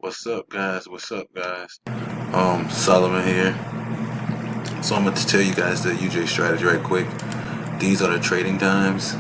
What's up, guys? What's up, guys? Solomon here. So I'm going to tell you guys the UJ strategy right quick. These are the trading times.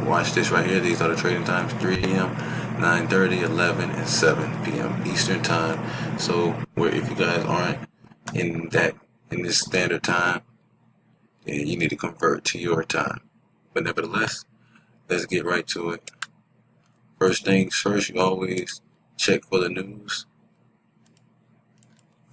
Watch this right here. These are the trading times: 3 a.m., 9:30, 11, and 7 p.m. Eastern time. So, where if you guys aren't in that in this standard time, then you need to convert to your time. But nevertheless, let's get right to it. First things first, you always check for the news,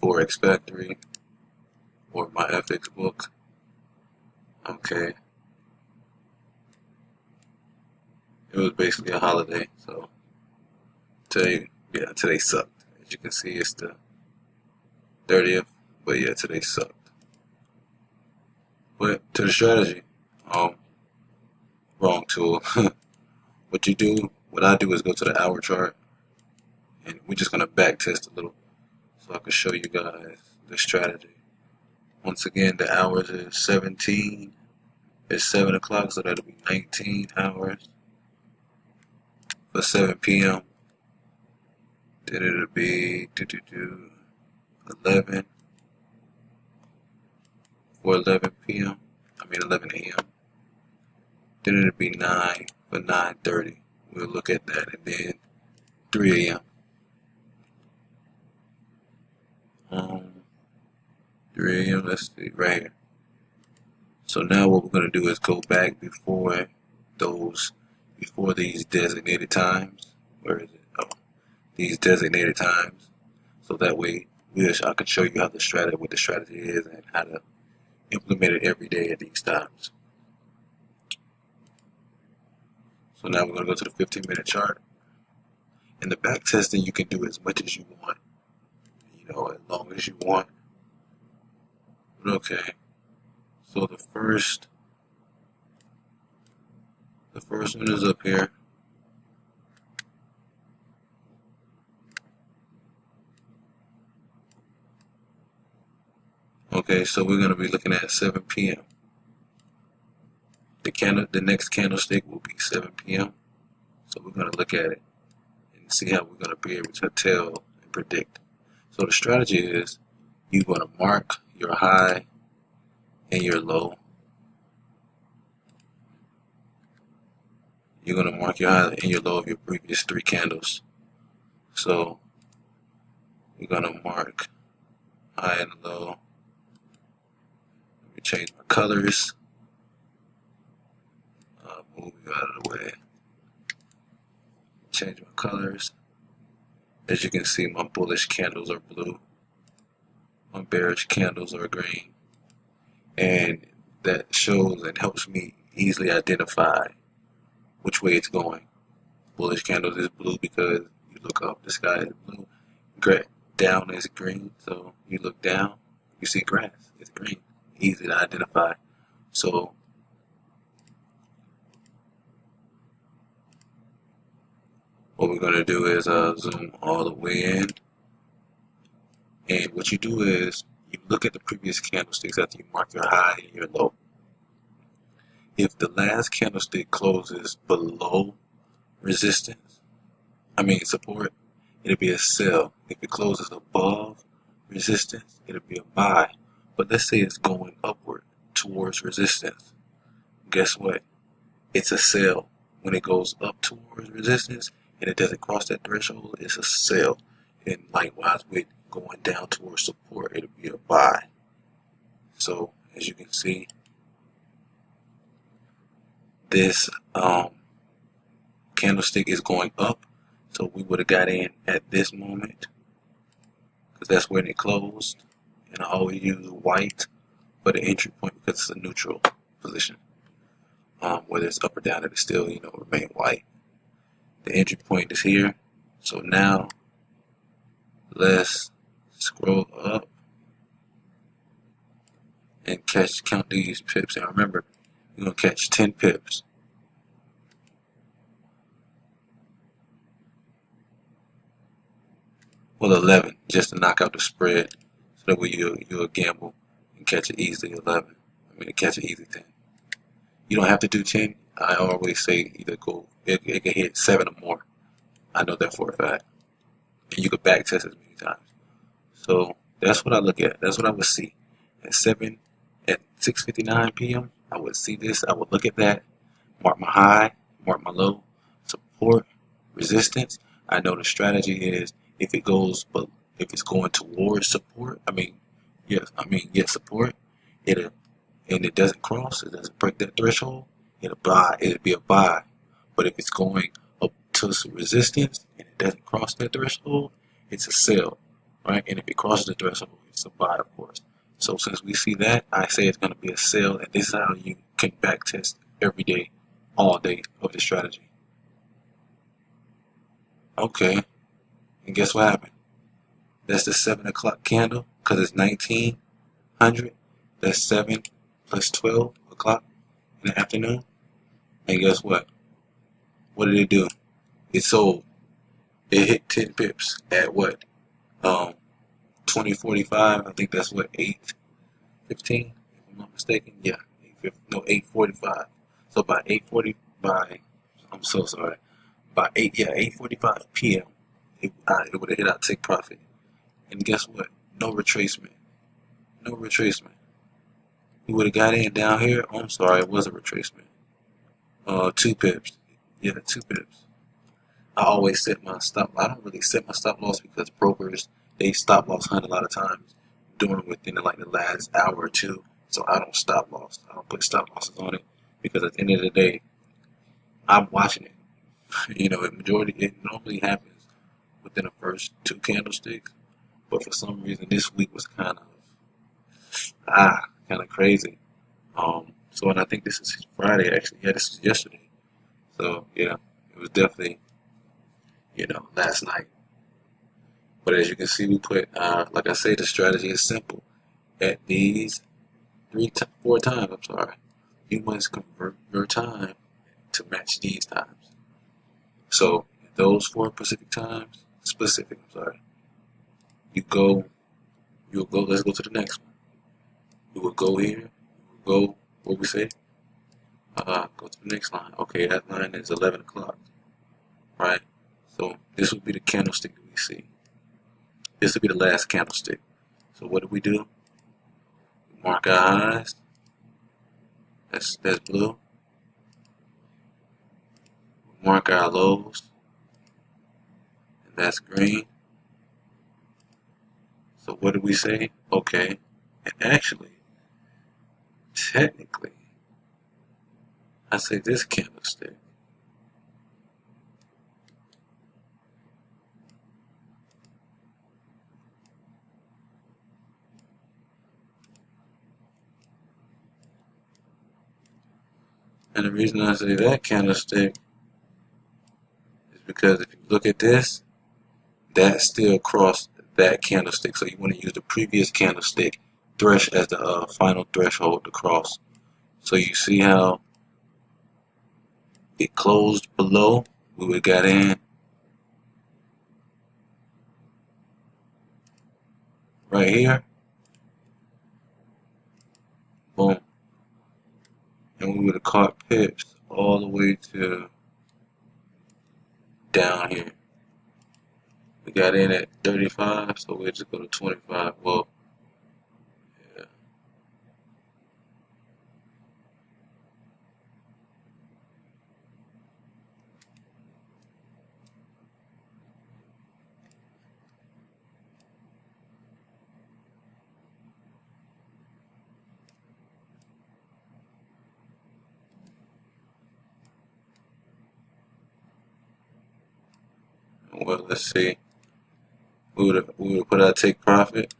Forex Factory, or my FX book. Okay, it was basically a holiday, so today, yeah, today sucked. As you can see, it's the 30th, but yeah, today sucked. But to the strategy, um, wrong tool. What I do is go to the hour chart, and we're just gonna back test a little, so I can show you guys the strategy. Once again, the hours is 17. It's 7 o'clock, so that'll be 19 hours for 7 p.m. Then it'll be 11 for 11 p.m. 11 a.m. Then it'll be 9 for 9:30. We'll look at that, and then 3 a.m. 3 a.m. Let's see right here. So now what we're gonna do is go back before these designated times. Where is it? Oh, these designated times. So that way, I can show you how what the strategy is, and how to implement it every day at these times. So now we're gonna go to the 15-minute chart. And the back testing, you can do as much as you want, as long as you want. Okay. So the first one is up here. Okay, so we're gonna be looking at 7 p.m. The next candlestick will be 7 p.m. So we're gonna look at it and see how we're gonna be able to tell and predict. So the strategy is you're gonna mark your high and your low. You're going to mark your high and your low of your previous 3 candles. So we're going to mark high and low. Let me change my colors. Move you out of the way. Change my colors. As you can see, my bullish candles are blue. My bearish candles are green. And that shows and helps me easily identify which way it's going. Bullish candles is blue because you look up, the sky is blue. Down is green, so you look down, you see grass, it's green. Easy to identify. So what we're going to do is zoom all the way in. And what you do is you look at the previous candlesticks after you mark your high and your low. If the last candlestick closes below support, it'll be a sell. If it closes above resistance, it'll be a buy. But let's say it's going upward towards resistance. Guess what? It's a sell. When it goes up towards resistance and it doesn't cross that threshold, it's a sell. And likewise, with going down towards support, it'll be a buy. So as you can see, this candlestick is going up. So we would have got in at this moment because that's when it closed. And I always use white for the entry point because it's a neutral position. Whether it's up or down, it'll still, remain white. The entry point is here. So now let's scroll up and count these pips. And remember, you're going to catch 10 pips. Well, 11, just to knock out the spread. So that way you'll gamble and catch it easily 11. Catch it easy 10. You don't have to do 10. I always say it can hit 7 or more. I know that for a fact. and you could back test as many times. So that's what I look at. That's what I would see at 6:59 p.m. I would see this. I would look at that, mark my high, mark my low, support, resistance. I know the strategy is if it goes, but if it's going towards support, yes, support. It and it doesn't cross, it doesn't break that threshold. It'll be a buy. But if it's going up to some resistance and it doesn't cross that threshold, it's a sell, right? And if it crosses the threshold, it's a buy, of course. So since we see that, I say it's going to be a sell, and this is how you can back test every day, all day of the strategy. Okay, and guess what happened? That's the 7 o'clock candle because it's 1900. That's 7 plus 12 o'clock in the afternoon. And guess what? What did it do? It sold. It hit 10 pips at what? 2045. I think that's what, 8:15, if I'm not mistaken. Yeah, 8:45. So by 8:40, I'm so sorry. By 8:45 p.m. It would have hit our take profit. And guess what? No retracement. No retracement. We would have got in down here. Oh, I'm sorry, it was a retracement. 2 pips. Yeah, 2 pips. I always set my stop. I don't really set my stop loss because brokers, they stop loss hunt a lot of times within like the last hour or two. So I don't stop loss. I don't put stop losses on it because at the end of the day, I'm watching it. It normally happens within the first 2 candlesticks, but for some reason this week was kind of crazy. And I think this is Friday actually. Yeah, this was yesterday. So yeah, it was definitely last night. But as you can see, we put like I say, the strategy is simple. At these 4 times, I'm sorry, you must convert your time to match these times. So those 4 specific, I'm sorry, you'll go. Let's go to the next one. You will go here. Go. What we say? Go to the next line. Okay, that line is 11 o'clock, right? So this would be the candlestick that we see. This would be the last candlestick. So what do? We mark our highs. That's blue. We mark our lows. And that's green. So what do we say? Okay. And actually, technically, I say this candlestick. And the reason I say that candlestick is because if you look at this, that still crossed that candlestick. So you want to use the previous candlestick as the final threshold to cross. So you see how it closed below. We would got in right here. Boom. And we would have caught pips all the way to down here. We got in at 35, so we'll just go to 25. Well, yeah. Well, let's see. We would put our take profit.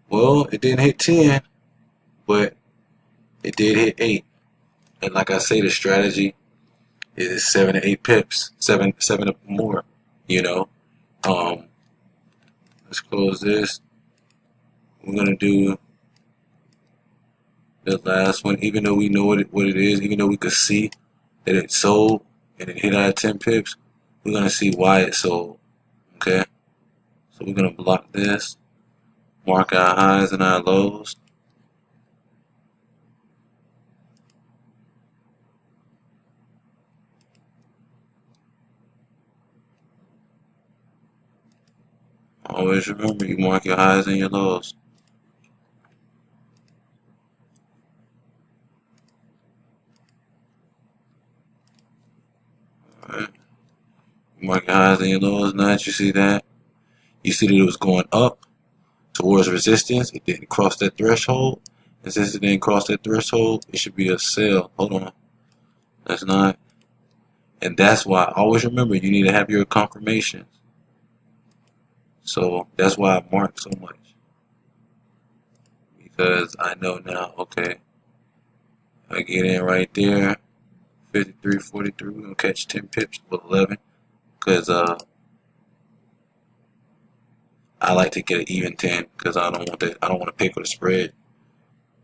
Well, it didn't hit 10, but it did hit 8. And like I say, the strategy is 7 to 8 pips, seven or more. You know, let's close this. We're gonna do the last one, even though we know what it is, even though we could see that it sold and it hit out of 10 pips. We're gonna see why it sold. Okay, so we're gonna block this, mark our highs and our lows. Always remember, you mark your highs and your lows. Alright. You mark your highs and your lows. Now that you see that, you see that it was going up towards resistance. It didn't cross that threshold. And since it didn't cross that threshold, it should be a sell. Hold on. That's not. And that's why, always remember, you need to have your confirmations. So that's why I mark so much. Because I know now, okay, I get in right there, 53.43, we're going to catch 10 pips with 11. Because I like to get an even 10 because I don't want that. I don't want to pay for the spread.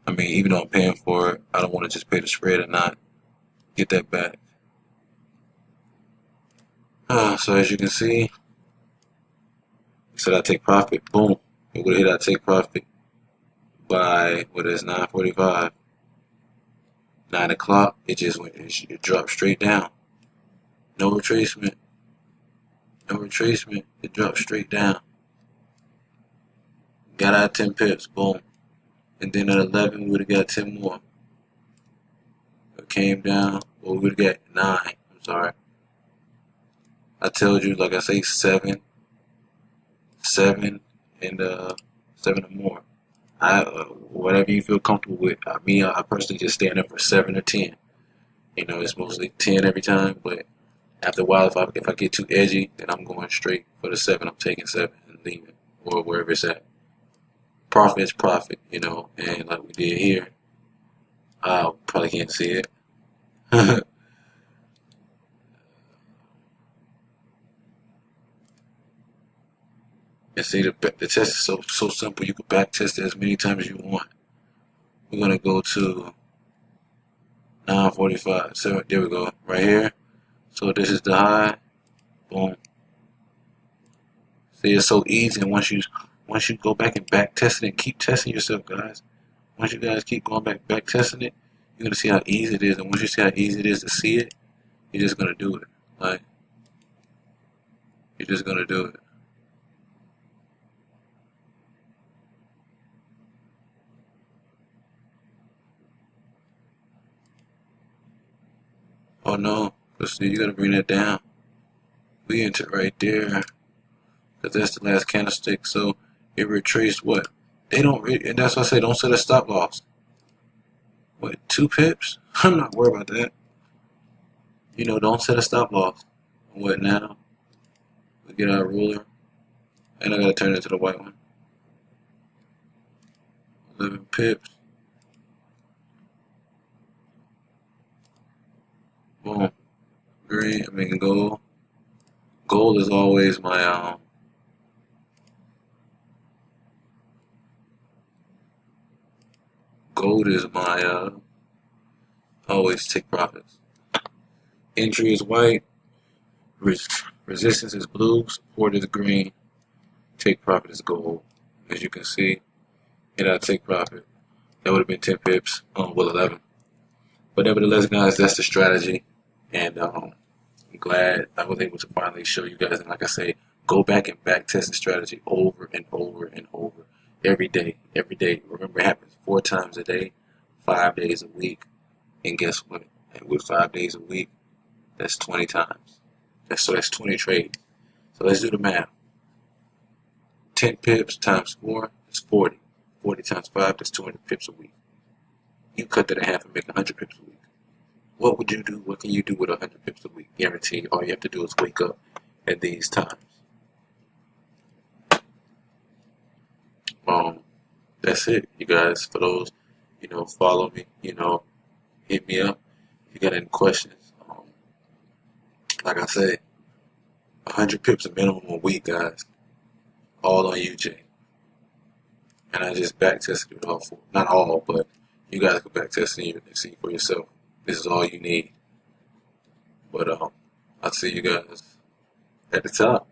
I mean, even though I'm paying for it, I don't want to just pay the spread and not get that back. So as you can see, said I take profit. Boom. It would have hit I take profit by what is 9:45. 9 o'clock. It just went. It dropped straight down. No retracement. No retracement. It dropped straight down. Got out 10 pips. Boom. And then at 11, we would have got 10 more. It came down. Well, we would have got 9. I'm sorry. I told you, like I say, 7, and 7 or more. Whatever you feel comfortable with. I personally just stand up for 7 or 10. You know, it's mostly 10 every time, but after a while, if I get too edgy, then I'm going straight for the 7. I'm taking 7 and leaving, or wherever it's at. Profit is profit, you know, and like we did here, I probably can't see it. And see, the test is so simple. You can back test it as many times as you want. We're gonna go to 9:45. So there we go, right here. So this is the high. Boom. See, it's so easy. And once you go back and back test it and keep testing yourself, guys. Once you guys keep going back testing it, you're gonna see how easy it is. And once you see how easy it is to see it, you're just gonna do it. Like, you're just gonna do it. Oh no, because you gotta bring that down. We entered right there, because that's the last candlestick. So it retraced what? They don't, and that's why I say don't set a stop loss. What, 2 pips? I'm not worried about that. You know, don't set a stop loss. What now? We get our ruler, and I gotta turn it to the white one. 11 pips. Boom. Green. I mean gold. Gold is always my Gold is my always take profits. Entry is white. Resistance is blue. Support is green. Take profit is gold. As you can see, and I take profit. That would have been 10 pips. Well, 11. But nevertheless, guys, that's the strategy. And I'm glad I was able to finally show you guys. And like I say, go back and back test the strategy over and over and over. Every day. Every day. Remember, it happens 4 times a day, 5 days a week. And guess what? And with 5 days a week, that's 20 times. That's 20 trades. So let's do the math. 10 pips times 4 is 40. 40 times 5, that's 200 pips a week. You cut that in half and make 100 pips a week. What would you do? What can you do with 100 pips a week? Guaranteed. All you have to do is wake up at these times. That's it, you guys. For those, follow me, hit me up if you got any questions. Like I said, 100 pips a minimum a week, guys. All on UJ. And I just back tested it all for, not all, but you guys can back test it and see for yourself. This is all you need. But I'll see you guys at the top.